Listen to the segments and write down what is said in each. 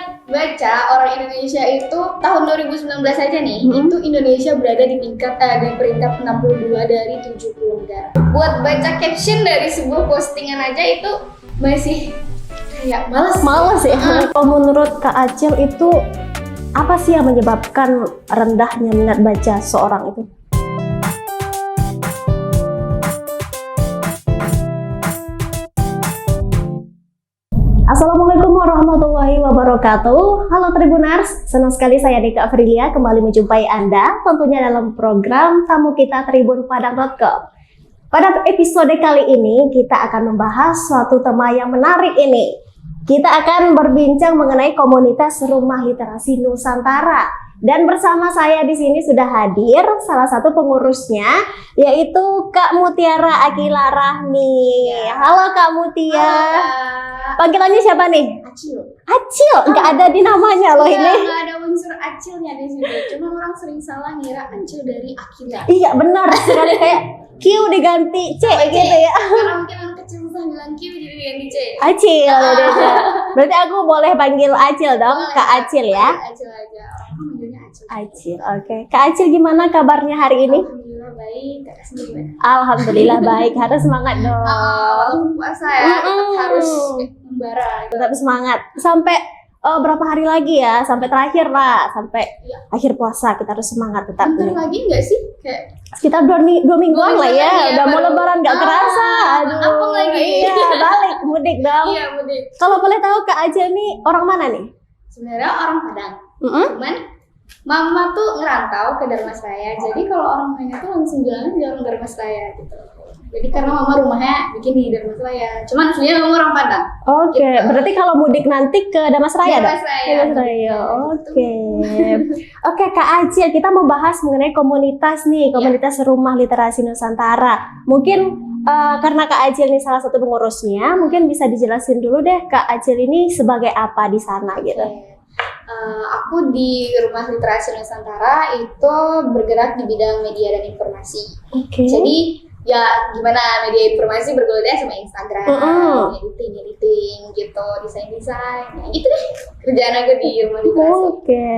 minat baca orang Indonesia itu tahun 2019 aja nih, itu Indonesia berada di peringkat 62 dari 70 negara. Buat baca caption dari sebuah postingan aja itu masih kayak males ya. Kalau menurut Kak Acil itu apa sih yang menyebabkan rendahnya minat baca seorang itu? Assalamualaikum warahmatullahi wabarakatuh. Halo Tribuners, senang sekali saya Dika Afrilia kembali menjumpai Anda tentunya dalam program tamu kita tribunpadang.com. Pada episode kali ini kita akan membahas suatu tema yang menarik ini. Kita akan berbincang mengenai komunitas Rumah Literasi Nusantara. Dan bersama saya di sini sudah hadir salah satu pengurusnya, yaitu Kak Mutiara Akila Rahmi. Halo Kak Mutia. Panggilannya siapa nih? Acil. Acil, nggak ada di namanya loh ini. Nggak ada unsur Acilnya di situ. Cuma orang sering salah ngira Acil dari Akila. Iya benar sekali, kayak Q diganti C gitu ya. Karena mungkin anak kecil susah bilang Q jadi diganti C. Acil. Berarti aku boleh panggil Acil dong, Kak Acil ya. Acil aja. Orang manggilnya Acil. Acil, oke. Kak Acil gimana kabarnya hari ini? Alhamdulillah baik. Kakak sendiri gimana? Alhamdulillah baik. Harus semangat dong. Walaupun puasa ya, tetap harus membara. Tetap semangat. Sampai berapa hari lagi ya? Sampai terakhir lah. Sampai akhir puasa kita harus semangat tetap. Bentar lagi nggak sih? Kayak sekitar 2 mingguan lah ya. Udah mau lebaran nggak kerasa. Apa lagi? Iya, balik mudik dong. Iya, mudik. Kalau boleh tahu Kak Acil nih orang mana nih? Sebenarnya orang Padang. Cuman mama tuh ngerantau ke Dharmasraya. Jadi kalau orang lain tuh langsung bilangnya dia orang Dharmasraya gitu. Jadi karena mama rumahnya bikin di Dharmasraya. Cuman aslinya mama orang Padang. Oke, Gitu. berarti kalau mudik nanti ke Dharmasraya dong? Dharmasraya. Dharmasraya. Oke. Oke, Kak Acil, kita mau bahas mengenai komunitas nih, komunitas Rumah Literasi Nusantara. Mungkin karena Kak Acil ini salah satu pengurusnya, mungkin bisa dijelasin dulu deh Kak Acil ini sebagai apa di sana gitu. Aku di Rumah Literasi Nusantara itu bergerak di bidang media dan informasi. Oke. Jadi ya gimana media informasi bergaulnya sama Instagram, editing gitu, desain, ya gitu deh kerjaan aku di Rumah Literasi. Oke.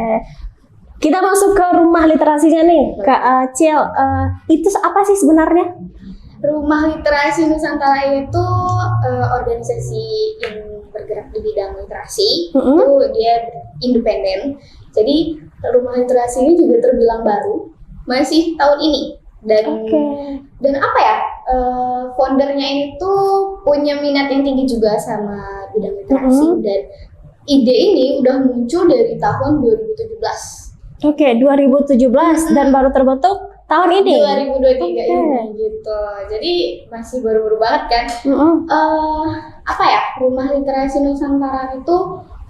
Kita masuk ke Rumah Literasinya nih, Kak Acil. Itu apa sih sebenarnya? Rumah Literasi Nusantara itu organisasi yang bergerak di bidang literasi. Itu dia independen. Jadi Rumah Literasi ini juga terbilang baru, masih tahun ini. Dan apa ya, foundernya ini tuh punya minat yang tinggi juga sama bidang literasi. Dan ide ini udah muncul dari tahun 2017. Oke, 2017 dan baru terbentuk tahun ini. 2023 ini gitu. Jadi masih baru-baru banget kan. Apa ya, Rumah Literasi Nusantara itu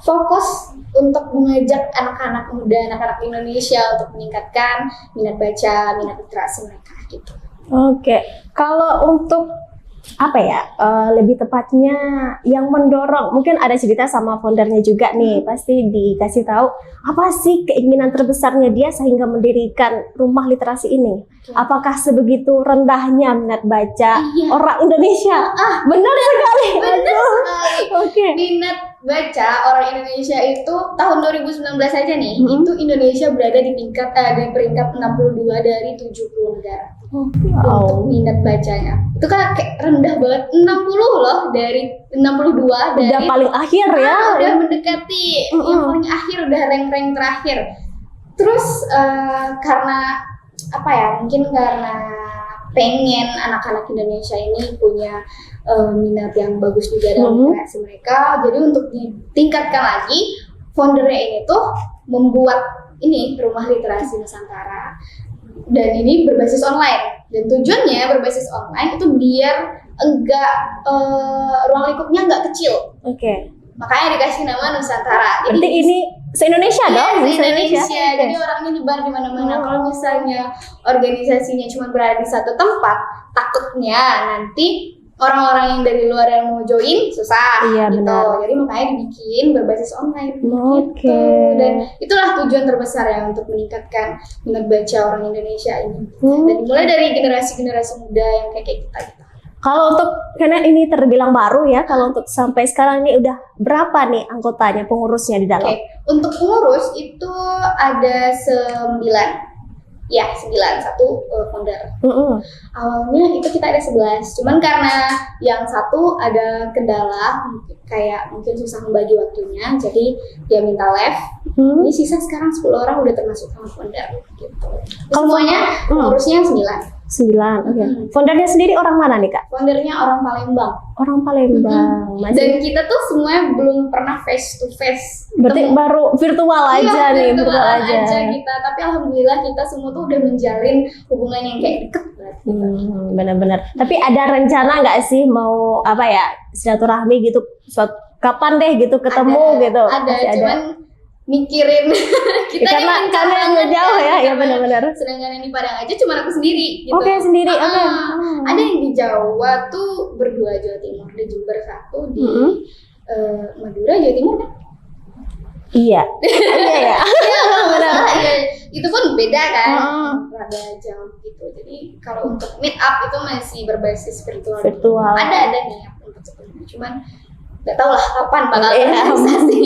fokus untuk mengajak anak-anak muda, anak-anak Indonesia untuk meningkatkan minat baca, minat literasi mereka gitu. Oke, kalau untuk apa ya, lebih tepatnya yang mendorong, mungkin ada cerita sama foundernya juga nih, pasti dikasih tahu apa sih keinginan terbesarnya dia sehingga mendirikan Rumah Literasi ini. Apakah sebegitu rendahnya minat baca orang Indonesia? Benar sekali. Oke. Minat baca orang Indonesia itu tahun 2019 aja nih, itu Indonesia berada di peringkat 62 dari 70 negara. Untuk minat bacanya itu kan kayak rendah banget, 60 loh dari 62 dari udah paling akhir ya. Udah mendekati yang paling akhir, udah rank terakhir. Terus karena apa ya, mungkin karena pengen anak-anak Indonesia ini punya minat yang bagus juga dalam literasi mereka, jadi untuk ditingkatkan lagi, foundernya ini tuh membuat ini Rumah Literasi Nusantara. Dan ini berbasis online, dan tujuannya berbasis online itu biar ruang lingkupnya enggak kecil. Oke. Makanya dikasih nama Nusantara. Berarti ini se-Indonesia dong? Se-Indonesia. Jadi orangnya nyebar di mana-mana. Kalau misalnya organisasinya cuma berada di satu tempat, takutnya nanti orang-orang yang dari luar yang mau join susah gitu. Benar. Jadi makanya dibikin berbasis online Oke. gitu. Dan itulah tujuan terbesar ya untuk meningkatkan minat baca orang Indonesia ini. Dan dimulai dari generasi-generasi muda yang kayak kita gitu. Kalau untuk karena ini terbilang baru ya, kalau untuk sampai sekarang ini udah berapa nih anggotanya, pengurusnya di dalam? Oke, untuk pengurus itu ada 9. Ya, 9, satu founder. Awalnya itu kita ada 11, cuman karena yang satu ada kendala, kayak mungkin susah membagi waktunya, jadi dia minta left. Ini sisa sekarang 10 orang udah termasuk sama founder gitu. Semuanya pengurusnya 9. 9, oke. Foundernya sendiri orang mana nih Kak? Foundernya orang Palembang. Orang Palembang. Dan kita tuh semuanya belum pernah face to face. Berarti baru virtual aja nih, virtual aja. Kita, tapi alhamdulillah kita semua tuh udah menjalin hubungan yang kayak deket banget. Benar-benar. Tapi ada rencana nggak sih mau apa ya silaturahmi gitu? Kapan deh gitu ketemu gitu? Ada, cuman mikirin kita karena yang jauh ya benar-benar. Sedangkan yang di Padang aja cuma aku sendiri gitu. Oke, sendiri. Ada yang di Jawa tuh berdua, Jawa Timur, di Jember satu, di Madura Jawa Timur kan? Iya. Iya. Benar. Itu pun beda kan, rada jauh gitu. Jadi kalau untuk meet up itu masih berbasis virtual. Ada niat untuk ketemu, cuman nggak tahu lah kapan bakal organisasi.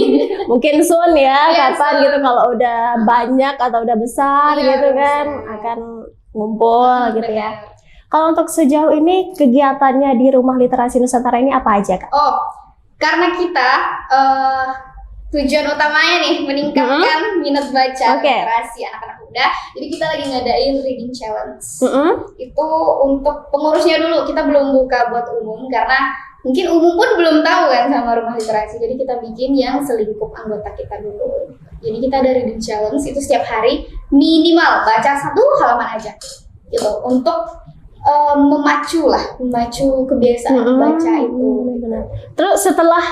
Mungkin soon ya, kapan gitu kalau udah banyak atau udah besar gitu kan akan ngumpul gitu ya. Kalau untuk sejauh ini kegiatannya di Rumah Literasi Nusantara ini apa aja Kak? Oh, karena kita tujuan utamanya nih meningkatkan minat baca literasi anak-anak muda. Jadi kita lagi ngadain reading challenge. Itu untuk pengurusnya dulu, kita belum buka buat umum karena mungkin umum pun belum tahu kan sama Rumah Literasi. Jadi kita bikin yang selingkup anggota kita dulu. Jadi kita ada reading challenge itu setiap hari minimal baca 1 halaman aja gitu untuk memacu kebiasaan baca itu. Benar. Terus setelah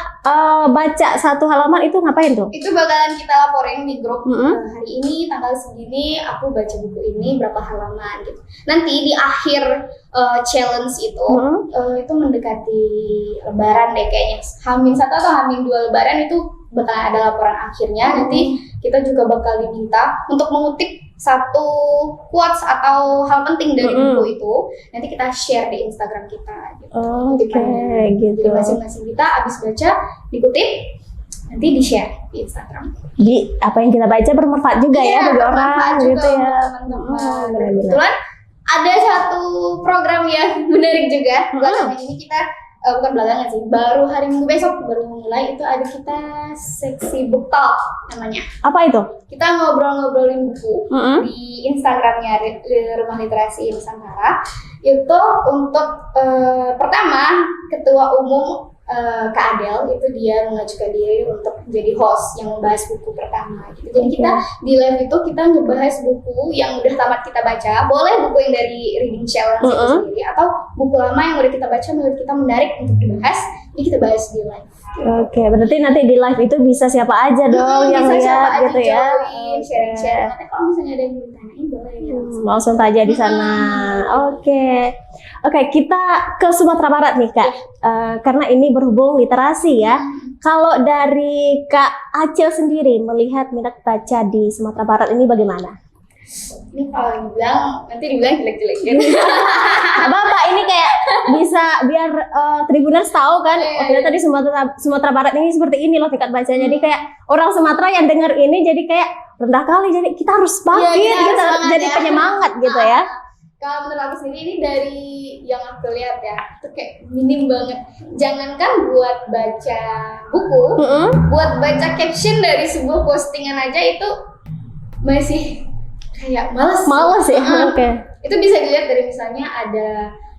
baca 1 halaman itu ngapain tuh? Itu bakalan kita laporin di grup. Hari ini tanggal segini aku baca buku ini berapa halaman gitu. Nanti di akhir challenge itu itu mendekati Lebaran deh kayaknya. H-1 atau H-2 Lebaran itu bakal ada laporan akhirnya. Nanti kita juga bakal diminta untuk mengutip 1 quotes atau hal penting dari buku itu. Nanti kita share di Instagram kita gitu. Gitu. Jadi masing-masing kita abis baca dikutip, nanti di-share di Instagram. Jadi apa yang kita baca bermanfaat juga ya bagi orang gitu ya. Kebetulan ada satu program yang menarik juga. Belakangan ini kita bukan belakangan sih, baru hari Minggu besok baru mulai itu ada kita seksi book talk namanya. Apa itu? Kita ngobrol-ngobrolin buku di Instagramnya Rumah Literasi Nusantara. Itu untuk pertama ketua umum Kak Adel itu dia mengajukan diri untuk menjadi host yang membahas buku pertama gitu. Jadi kita di live itu kita ngebahas buku yang udah tamat kita baca, boleh buku yang dari reading challenge itu sendiri atau buku lama yang udah kita baca menurut kita menarik untuk dibahas, jadi kita bahas di live. Oke, berarti nanti di live itu bisa siapa aja dong yang lihat gitu ya. Sharing-sharing. Nanti kalau misalnya ada yang ditanyain boleh ya. Langsung aja di sana. Oke, kita ke Sumatera Barat nih Kak. Karena ini berhubung literasi ya. Kalau dari Kak Acil sendiri melihat minat baca di Sumatera Barat ini bagaimana? Ini kalau nanti dibilang jelek-jelek gitu. Bapak ini kayak bisa biar Tribuners tahu kan, ternyata di Sumatera Barat ini seperti ini loh tingkat bacanya. Jadi kayak orang Sumatera yang dengar ini jadi kayak rendah kali, jadi kita harus bangkit, kita jadi penyemangat gitu ya. Kalau menurut aku sendiri ini dari yang aku lihat ya, itu kayak minim banget. Jangankan buat baca buku, buat baca caption dari sebuah postingan aja itu masih kayak males ya. Itu bisa dilihat dari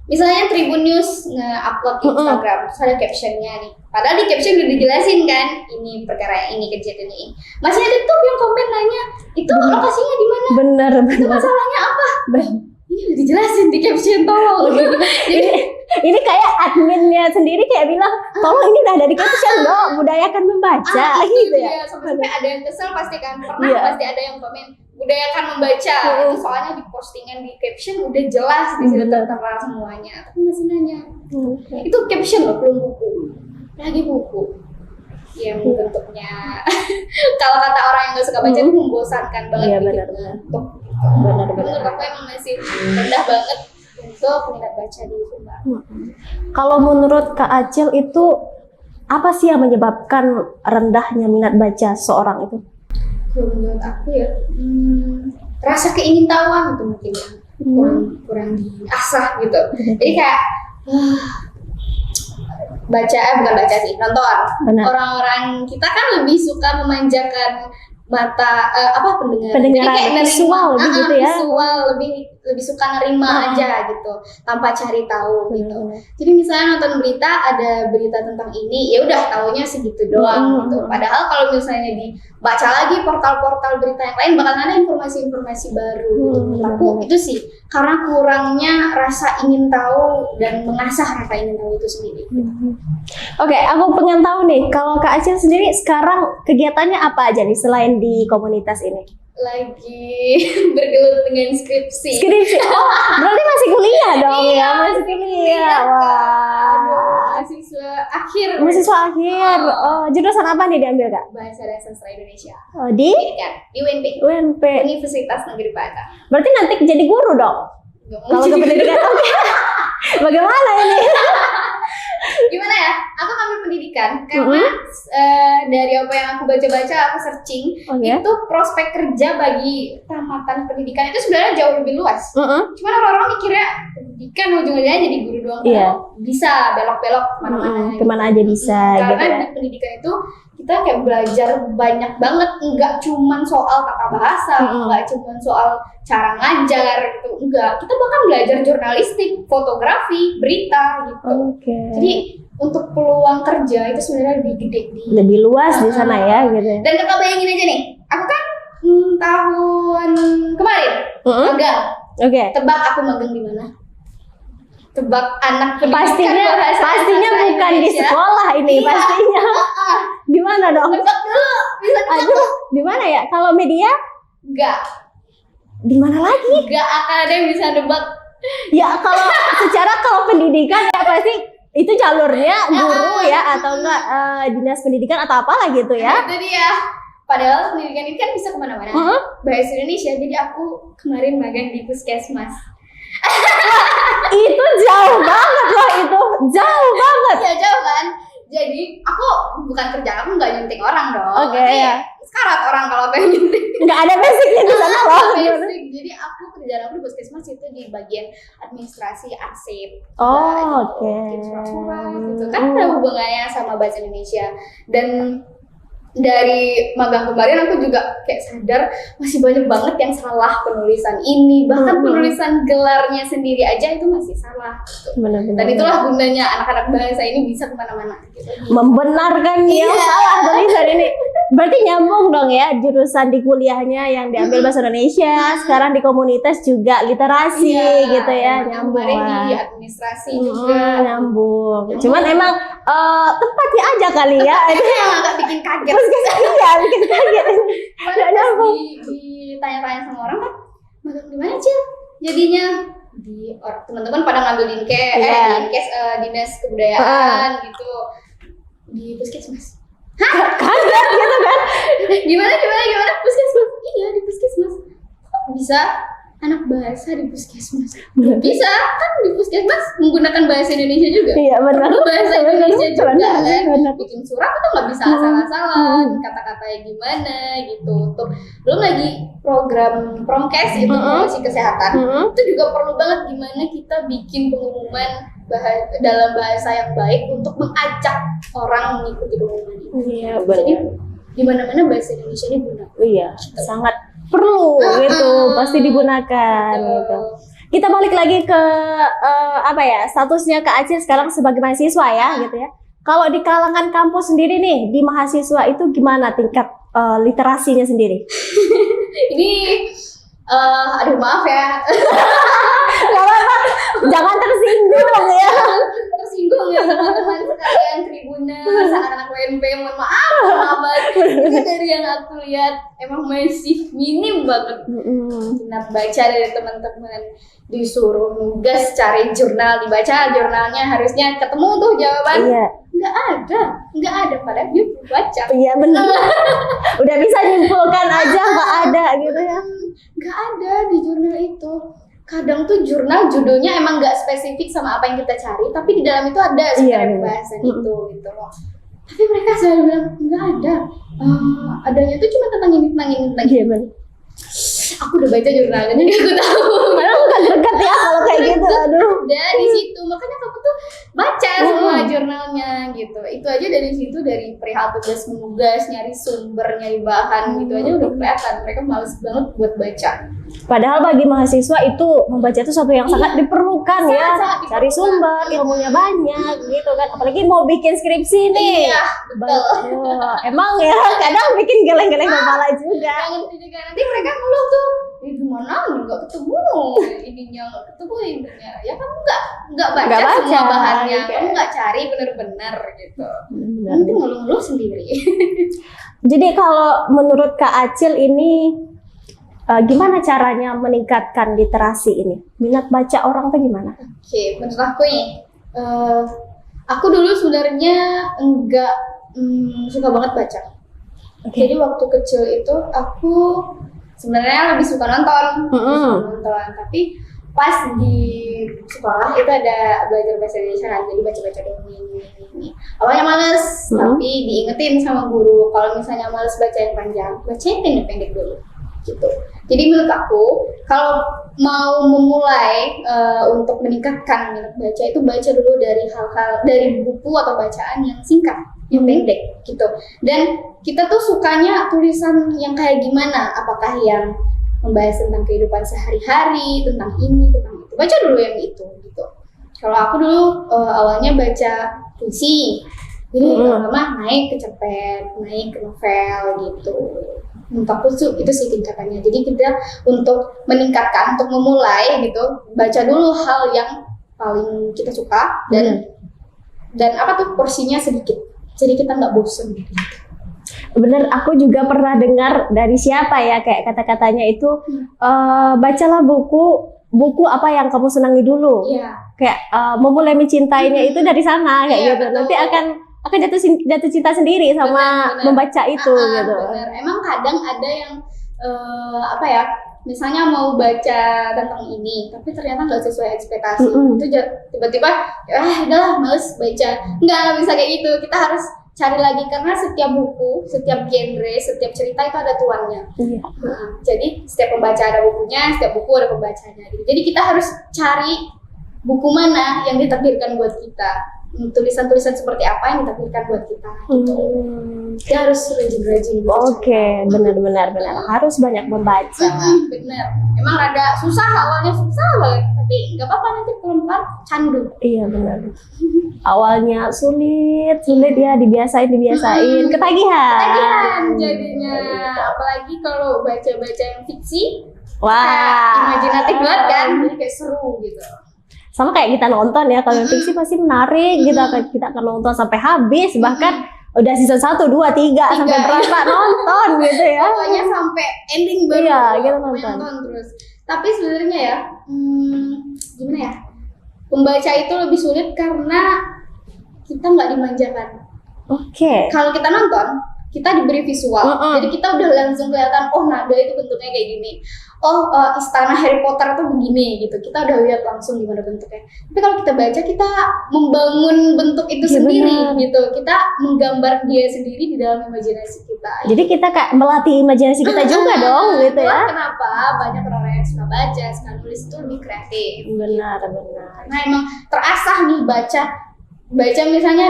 misalnya Tribun News nge-upload di Instagram, terus ada captionnya nih. Padahal di caption udah dijelasin kan, ini perkara ini, kejadian ini. Masih ada tuh yang komen nanya, itu lokasinya di mana? Bener. Itu masalahnya apa? Ini udah dijelasin di caption, tolong. Jadi ini kayak adminnya sendiri kayak bilang, tolong ini udah ada di caption dong, budayakan membaca gitu ya. Sampai ada yang kesel pasti kan, pasti ada yang komen, budayakan membaca. Itu soalnya di postingan di caption udah jelas di situ tertera semuanya, tapi masih nanya. Itu caption loh, belum buku. Lagi buku yang bentuknya kalau kata orang yang nggak suka baca itu membosankan banget. Iya, benar. Menurut aku emang masih rendah banget untuk minat baca di Sumbar. Kalau menurut Kak Acil itu apa sih yang menyebabkan rendahnya minat baca seorang itu? Kalau menurut aku ya, rasa keingintahuan itu mungkin ya. kurang diasah gitu. Jadi kayak bukan baca sih, nonton. Benar. Orang-orang kita kan lebih suka memanjakan mata pendengaran. Jadi Pendengaran kayak visual lebih gitu ya. Visual lebih suka nerima aja gitu, tanpa cari tahu gitu. Benar. Jadi misalnya nonton berita, ada berita tentang ini, ya udah taunya segitu doang gitu. Padahal kalau misalnya dibaca lagi portal-portal berita yang lain, bakal ada informasi-informasi baru gitu. Aku itu sih karena kurangnya rasa ingin tahu dan mengasah rasa ingin tahu itu sendiri. Oke, aku pengen tahu nih, kalau Kak Acil sendiri sekarang kegiatannya apa aja nih selain di komunitas ini? Lagi bergelut dengan skripsi. Oh, berarti masih kuliah dong Iya, ya? Masih kuliah. Wah. Mahasiswa akhir. Mahasiswa akhir. Oh, jurusan apa nih diambil Kak? Bahasa dan Sastra Indonesia. Oh, di Di UNP. UNP. Universitas Negeri Padang. Berarti nanti jadi guru dong? Kalau ke pendidikan. Oke. Bagaimana ini? Gimana ya? Aku ngambil pendidikan karena dari apa yang aku baca-baca, aku searching, itu prospek kerja bagi tamatan pendidikan itu sebenarnya jauh lebih luas. Cuman orang-orang mikirnya pendidikan ujung-ujungnya jadi guru doang. Bisa belok-belok kemana-mana. Kemana aja bisa. Karena gitu ya. di pendidikan itu kita kayak belajar banyak banget, nggak cuman soal tata bahasa, nggak cuman soal cara ngajar gitu, enggak. Kita bahkan belajar jurnalistik, fotografi, berita gitu. Jadi untuk peluang kerja itu sebenarnya lebih gede lebih luas di sana ya gitu. Dan kakak bayangin aja nih, aku kan tahun kemarin magang. Tebak aku magang di mana? Tebak anak pendidikan pastinya bukan di sekolah ini. Pastinya di mana dong? Tebak dulu, bisa tebak. Di mana ya? Kalau media? Enggak. Di mana lagi? Enggak akan ada yang bisa nebak. Ya kalau pendidikan ya pasti itu jalurnya guru ya atau enggak dinas pendidikan atau apalah gitu ya. Itu dia. Padahal pendidikan ini kan bisa kemana-mana. Bahasa Indonesia. Jadi aku kemarin magang di Puskesmas. Itu jauh banget loh, itu jauh banget. Ya jauh kan. Jadi aku bukan kerjaan aku nggak nyunting orang dong. Sekarat orang kalau pengen nyunting. Nggak ada basicnya di sana loh. Basic. Jadi aku kerjaan aku di Puskesmas itu di bagian administrasi arsip. Bikin surat-surat gitu kan ada hubungannya sama bahasa Indonesia. Dan dari magang kemarin aku juga kayak sadar masih banyak banget yang salah penulisan ini, bahkan penulisan gelarnya sendiri aja itu masih salah gitu. Dan itulah gunanya anak-anak bahasa ini bisa kemana-mana gitu. Membenarkan yang salah tulisan ini. Berarti nyambung dong ya jurusan di kuliahnya yang diambil bahasa Indonesia, sekarang di komunitas juga literasi gitu ya, nyambung. Kemarin di administrasi juga nyambung. Cuman emang tempatnya aja kali ya. Itu yang agak bikin kaget. Iya, bikin kaget. Nggak nyambung. Ditanya-tanya sama orang kan, magang di mana Cil? Jadinya di teman-teman pada ngambil dinkes, dinas kebudayaan gitu di Puskesmas. Kaget gitu kan? Gimana Puskesmas? Iya di Puskesmas. Kok bisa anak bahasa di Puskesmas? Bisa kan di Puskesmas menggunakan bahasa Indonesia juga. Iya benar. Bahasa Indonesia juga kan. Bikin surat itu nggak bisa asal-asalan, kata-katanya gimana gitu. Tuh belum lagi program Promkes itu promosi kesehatan. Itu juga perlu banget gimana kita bikin pengumuman dalam bahasa yang baik untuk mengajak orang mengikuti pengumuman itu. Iya benar. Jadi di mana-mana bahasa Indonesia ini guna. Iya, sangat perlu gitu, pasti digunakan gitu. Kita balik lagi ke statusnya Kak Acil sekarang sebagai mahasiswa ya gitu ya. Kalau di kalangan kampus sendiri nih, di mahasiswa itu gimana tingkat literasinya sendiri? Ini aduh maaf ya. Gak apa-apa, jangan tersinggung ya. Tersinggung ya teman-teman sekalian Tribuners, anak-anak WNP, mohon maaf banget. Itu dari yang aku lihat emang masih minim banget minat baca dari teman-teman. Disuruh nugas cari jurnal, dibaca jurnalnya harusnya ketemu tuh jawaban. Nggak ada padahal dia belum baca. Iya benar. Udah bisa nyimpulkan aja nggak ada gitu ya. Nggak ada di jurnal itu. kadang tuh jurnal judulnya emang nggak spesifik sama apa yang kita cari, tapi di dalam itu ada sebenarnya pembahasan itu gitu loh. Tapi mereka selalu bilang nggak ada. Adanya tuh cuma tentang ini, tentang ini, tentang ini. Aku udah baca jurnalnya, jadi aku tahu. Padahal bukan dekat ya kalau kayak gitu. Aduh. Dari situ, makanya kamu tuh baca semua jurnalnya gitu. Itu aja dari situ, dari perihal tugas menugas, nyari sumber, nyari bahan gitu aja udah kelihatan. Mereka males banget buat baca. Padahal bagi mahasiswa itu membaca itu suatu yang sangat diperlukan ya. Sangat Cari sumber, ilmunya banyak gitu kan. Apalagi mau bikin skripsi nih. Iya, betul. Emang ya kadang bikin geleng-geleng kepala juga. Jangan juga nanti mereka ngeluh tuh, gimana nggak ketemu ininya, nggak ketemu intinya. Ya kamu nggak baca semua bahannya, kamu nggak cari bener-bener gitu. Nanti ngeluh-ngeluh sendiri. Jadi kalau menurut Kak Acil ini gimana caranya meningkatkan literasi ini? Minat baca orang tuh gimana? Oke, menurut aku nih, aku dulu sebenarnya enggak suka banget baca. Jadi waktu kecil itu aku sebenarnya lebih suka nonton, tapi pas di sekolah itu ada belajar bahasa Indonesia kan, jadi baca-baca dulu ini. Awalnya males, tapi diingetin sama guru kalau misalnya males baca yang panjang, baca yang pendek-pendek dulu. Gitu. Jadi menurut aku kalau mau memulai untuk meningkatkan minat baca itu baca dulu dari hal-hal dari buku atau bacaan yang singkat, yang pendek gitu. Dan kita tuh sukanya tulisan yang kayak gimana? Apakah yang membahas tentang kehidupan sehari-hari, tentang ini, tentang itu. Baca dulu yang itu gitu. Kalau aku dulu awalnya baca puisi. Jadi lama-lama naik ke cerpen, naik ke novel gitu. Menurut aku itu sih tingkatannya. Jadi kita untuk meningkatkan, untuk memulai gitu, baca dulu hal yang paling kita suka dan apa tuh porsinya sedikit. Jadi kita nggak bosen gitu. Bener, aku juga pernah dengar dari siapa ya kayak kata-katanya itu bacalah buku apa yang kamu senangi dulu. Kayak memulai mencintainya itu dari sana kayak gitu. Betul. Nanti akan jatuh cinta sendiri sama bener. Membaca itu gitu. Bener. Emang kadang ada yang misalnya mau baca tentang ini tapi ternyata nggak sesuai ekspektasi. Itu tiba-tiba udahlah males baca. Nggak bisa kayak gitu. Kita harus cari lagi karena setiap buku, setiap genre, setiap cerita itu ada tuannya. Jadi setiap pembaca ada bukunya, setiap buku ada pembacanya. Jadi kita harus cari buku mana yang ditakdirkan buat kita. Tulisan-tulisan seperti apa yang ditakdirkan buat kita gitu. Kita harus rajin-rajin baca. Oke, benar harus banyak membaca. Benar. Emang ada susah, awalnya susah banget, tapi nggak apa-apa nanti pelan-pelan candu. Iya benar. Awalnya sulit ya dibiasain ketagihan jadinya. Apalagi kalau baca-baca yang fiksi. Wah, imajinatif banget kan, jadi kayak seru gitu. Sama kayak kita nonton ya, kalau fiksi pasti menarik gitu, kita akan nonton sampai habis, bahkan udah season 1, 2, 3 sampai berapa nonton gitu ya. Pokoknya sampai ending baru kita nonton terus. Tapi sebenarnya ya, gimana ya, pembaca itu lebih sulit karena kita nggak dimanjakan. Kalau kita nonton, kita diberi visual, jadi kita udah langsung kelihatan, oh nada itu bentuknya kayak gini. Oh, istana Harry Potter tuh begini gitu. Kita udah lihat langsung gimana bentuknya. Tapi kalau kita baca, kita membangun bentuk itu sendiri gitu. Kita menggambar dia sendiri di dalam imajinasi kita. Jadi kita kayak melatih imajinasi kita juga dong gitu ya. Kenapa banyak orang yang suka baca, suka nulis itu lebih kreatif. Benar. Karena emang terasah nih baca misalnya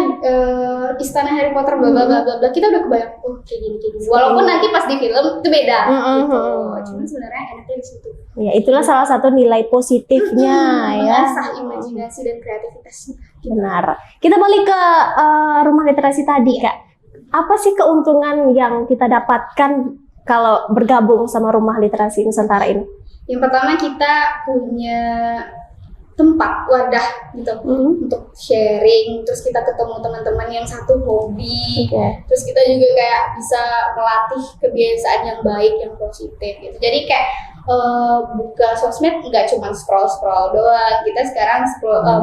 istana Harry Potter bla bla bla bla, kita udah kebayang kayak gini. Walaupun nanti pas di film itu beda gitu. Cuman sebenarnya enaknya di situ. Ya, itulah salah satu nilai positifnya ya. Mengasah imajinasi dan kreativitas. Benar. Kita balik ke rumah literasi tadi, Kak. Apa sih keuntungan yang kita dapatkan kalau bergabung sama rumah literasi Nusantara ini? Yang pertama kita punya tempat wadah gitu untuk sharing, terus kita ketemu teman-teman yang satu hobi, terus kita juga kayak bisa melatih kebiasaan yang baik, yang positif gitu. Jadi kayak buka sosmed nggak cuma scroll doang, kita sekarang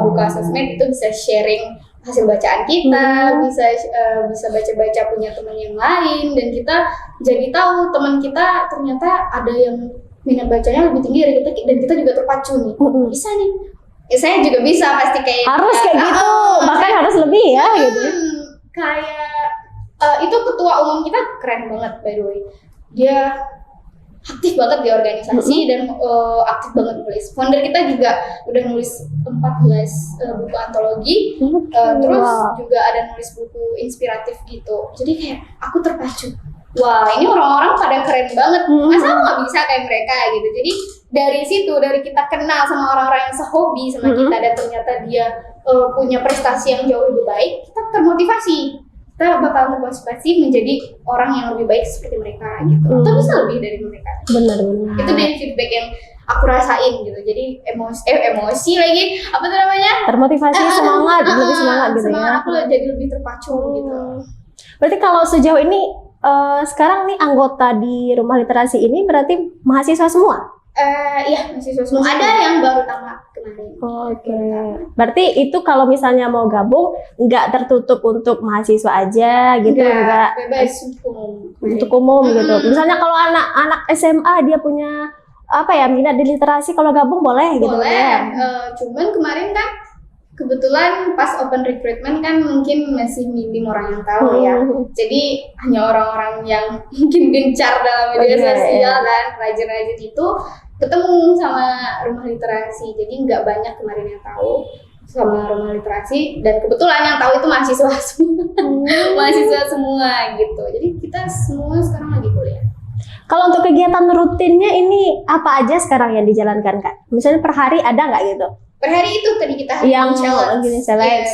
buka sosmed itu bisa sharing hasil bacaan kita, bisa baca-baca punya teman yang lain, dan kita jadi tahu teman kita ternyata ada yang minat bacanya lebih tinggi dari kita dan kita juga terpacu nih. Bisa nih. Saya juga bisa pasti kayak harus kayak gitu, bahkan harus lebih ya gitu. Kayak itu ketua umum kita keren banget by the way. Dia aktif banget di organisasi dan aktif banget nulis. Founder kita juga udah nulis 14 buku antologi, terus juga ada nulis buku inspiratif gitu. Jadi kayak aku terpacu. Wah, ini orang-orang pada keren banget. Masa aku nggak bisa kayak mereka gitu. Jadi dari situ, dari kita kenal sama orang-orang yang sehobi sama kita dan ternyata dia punya prestasi yang jauh lebih baik, kita termotivasi. Kita bakal termotivasi menjadi orang yang lebih baik seperti mereka gitu. Atau bisa lebih dari mereka. Benar-benar. Itu dari feedback yang aku rasain gitu. Jadi emosi lagi, apa tuh namanya? Termotivasi, semangat, lebih semangat gitu ya. Semangat aku jadi lebih terpacu gitu. Berarti kalau sejauh ini sekarang nih anggota di Rumah Literasi ini berarti mahasiswa semua? Iya, mahasiswa semua. Ada yang baru tamat kemarin. Oke. Berarti itu kalau misalnya mau gabung nggak tertutup untuk mahasiswa aja gitu, enggak bebas umum. Untuk umum gitu. Misalnya kalau anak SMA dia punya apa ya minat di literasi, kalau gabung boleh gitu ya. Cuman kemarin kan kebetulan pas open recruitment kan mungkin masih minim orang yang tahu ya. Jadi hanya orang-orang yang mungkin gencar dalam media sosial kan, rajin-rajin itu ketemu sama Rumah Literasi. Jadi nggak banyak kemarin yang tahu sama Rumah Literasi, dan kebetulan yang tahu itu mahasiswa semua. Mahasiswa semua gitu. Jadi kita semua sekarang lagi kuliah. Kalau untuk kegiatan rutinnya ini apa aja sekarang yang dijalankan Kak? Misalnya per hari ada nggak gitu? Per hari itu tadi kita yang challenge.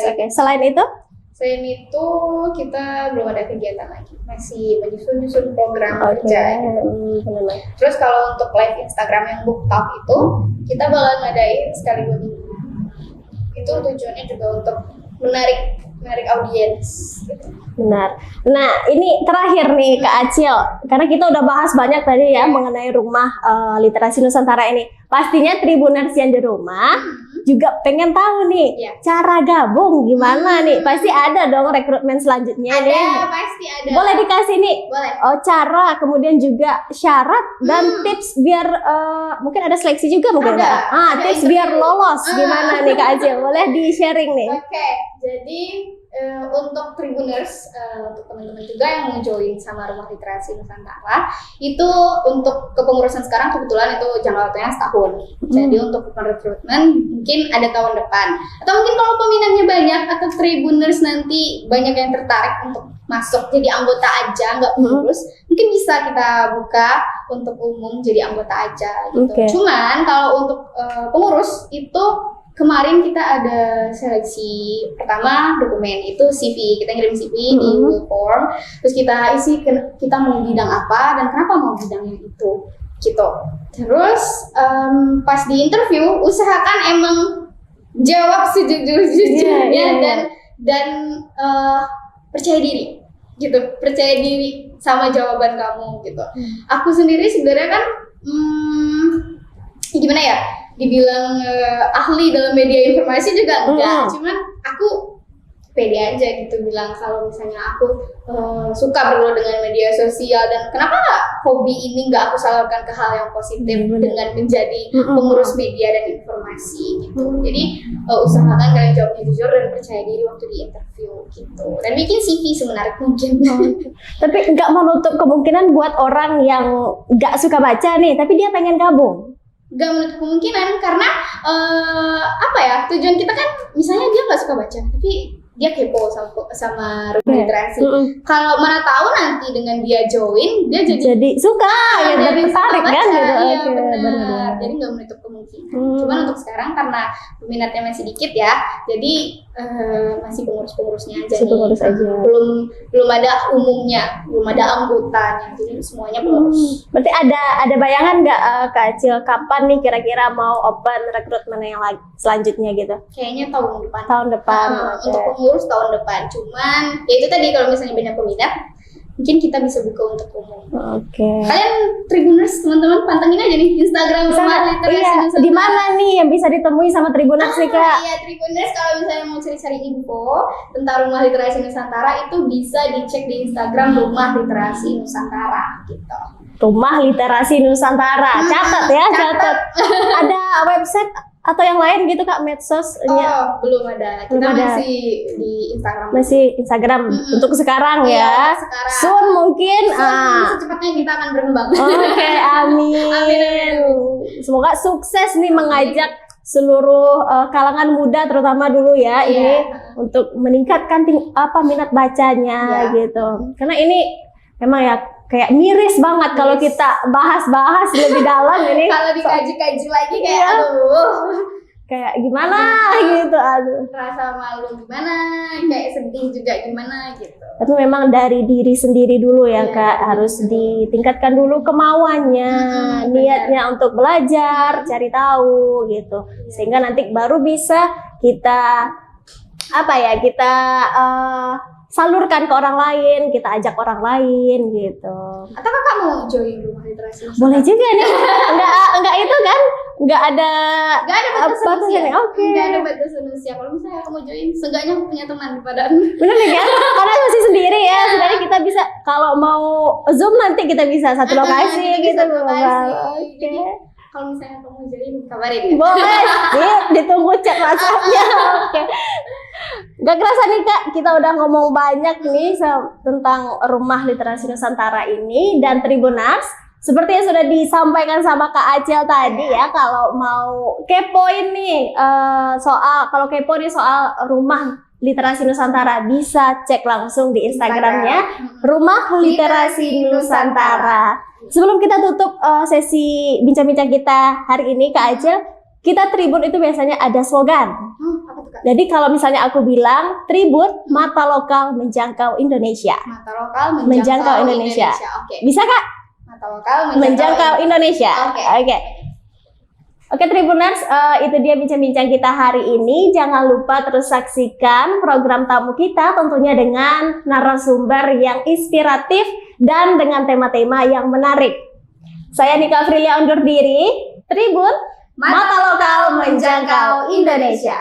Oke. Selain itu? Selain itu kita belum ada kegiatan lagi, masih menyusun program kerja gitu. Terus kalau untuk live Instagram yang book talk itu kita bakal ngadain sekali 2 minggu. Itu tujuannya juga untuk menarik audiens gitu. Benar. Nah, ini terakhir nih Kak Acil, karena kita udah bahas banyak tadi ya mengenai Rumah Literasi Nusantara ini. Pastinya Tribuners yang di rumah juga pengen tahu nih cara gabung gimana nih. Pasti ada dong rekrutmen selanjutnya nih. Ada, pasti ada. Boleh dikasih nih? Boleh. Cara, kemudian juga syarat dan tips biar mungkin ada seleksi juga mungkin ada. Tips biar lolos gimana nih Kak Acil? Boleh di-sharing nih. Oke. Jadi untuk Tribuners, untuk teman-teman juga yang mau join sama Rumah Literasi Nusantara, itu untuk kepengurusan sekarang kebetulan itu jangka waktunya setahun. Jadi untuk rekrutmen mungkin ada tahun depan. Atau mungkin kalau peminatnya banyak atau Tribuners nanti banyak yang tertarik untuk masuk jadi anggota aja, nggak pengurus, mungkin bisa kita buka untuk umum jadi anggota aja gitu. Cuman kalau untuk pengurus itu kemarin kita ada seleksi pertama dokumen itu CV, kita ngirim CV di Google Form, terus kita isi kita mau bidang apa dan kenapa mau bidangnya itu, gitu. Terus pas di interview usahakan emang jawab sejujur-jujurnya dan percaya diri, gitu, percaya diri sama jawaban kamu, gitu. Aku sendiri sebenarnya kan gimana ya? Dibilang ahli dalam media informasi juga enggak, cuman aku pede aja gitu bilang kalau misalnya aku suka bergaul dengan media sosial dan kenapa hobi ini nggak aku salurkan ke hal yang positif dengan menjadi pengurus media dan informasi gitu. Jadi usahakan kalian jawabnya jujur dan percaya diri waktu di interview gitu, dan bikin CV semenarik mungkin. Tapi nggak menutup kemungkinan buat orang yang nggak suka baca nih tapi dia pengen gabung. Gak menutup kemungkinan karena tujuan kita kan misalnya dia nggak suka baca tapi dia kepo sama Rumah Literasi. Kalau mana tahu nanti dengan dia join dia jadi suka ya, jadi tertarik kan gitu. Iya benar. Jadi nggak menutup kemungkinan. Cuman untuk sekarang karena peminatnya masih dikit ya, jadi masih pengurus-pengurusnya aja. Pengurus aja. Belum ada umumnya, belum ada anggotanya. Jadi semuanya pengurus. Berarti ada bayangan nggak Kak Acil kapan nih kira-kira mau open rekrutmen yang selanjutnya gitu? Kayaknya tahun depan. Tahun depan. Untuk pengurus tahun depan. Cuman ya itu tadi kalau misalnya banyak peminat, mungkin kita bisa buka untuk umum. Kalian Tribuners teman-teman pantengin aja nih Instagram Rumah Literasi Nusantara. Di mana nih yang bisa ditemui sama Tribuners nih Kak? Iya, Tribuners kalau misalnya mau cari-cari info tentang Rumah Literasi Nusantara itu bisa dicek di Instagram Rumah Literasi Nusantara gitu. Rumah Literasi Nusantara. Catat ya, catat. Ada website atau yang lain gitu Kak, medsosnya? Belum ada. Kita Belum ada. masih di Instagram. Masih Instagram untuk sekarang ya. Sekarang. Soon mungkin. Secepatnya kita akan berkembang. Oke, amin. Amin. Semoga sukses nih mengajak seluruh kalangan muda terutama dulu ya ini untuk meningkatkan minat bacanya gitu. Karena ini memang ya kayak miris banget kalau kita bahas-bahas lebih dalam ini. Kalau dikaji-kaji lagi kayak aduh. Kayak gimana gitu, aduh. Rasa malu gimana, kayak sedih juga gimana gitu. Tapi memang dari diri sendiri dulu ya Kak, harus ditingkatkan dulu kemauannya, niatnya untuk belajar, cari tahu gitu. Sehingga nanti baru bisa kita kita salurkan ke orang lain, kita ajak orang lain gitu. Atau kakak mau join Rumah Literasi? Boleh juga nih. Enggak itu kan? Enggak ada batasan usia. Oke. Enggak ada batasan usia. Kalau misalnya aku mau join, seenggaknya aku punya teman pada. Bener nih kan? Karena masih sendiri ya. Sebenarnya kita bisa kalau mau Zoom nanti kita bisa satu lokasi gitu. Oke. Kalau misalnya kamu mau join, kabarin ya. Boleh. Ditunggu chat WhatsApp-nya. Oke. Gak kerasa nih Kak, kita udah ngomong banyak nih tentang Rumah Literasi Nusantara ini dan Tribunars. Seperti yang sudah disampaikan sama Kak Acel tadi ya, kalau mau kepoin nih soal Rumah Literasi Nusantara bisa cek langsung di Instagramnya Rumah Literasi Nusantara. Sebelum kita tutup sesi bincang-bincang kita hari ini Kak Acel, kita Tribun itu biasanya ada slogan. Apa tuh Kak? Jadi kalau misalnya aku bilang Tribun, mata lokal menjangkau Indonesia. Mata lokal Menjangkau Indonesia. Oke. Bisa Kak? Mata lokal Menjangkau Indonesia. Oke Tribuners, itu dia bincang-bincang kita hari ini. Jangan lupa terus saksikan program tamu kita tentunya dengan narasumber yang inspiratif dan dengan tema-tema yang menarik. Saya Nika Afrilia undur diri. Tribun, mata lokal menjangkau Indonesia.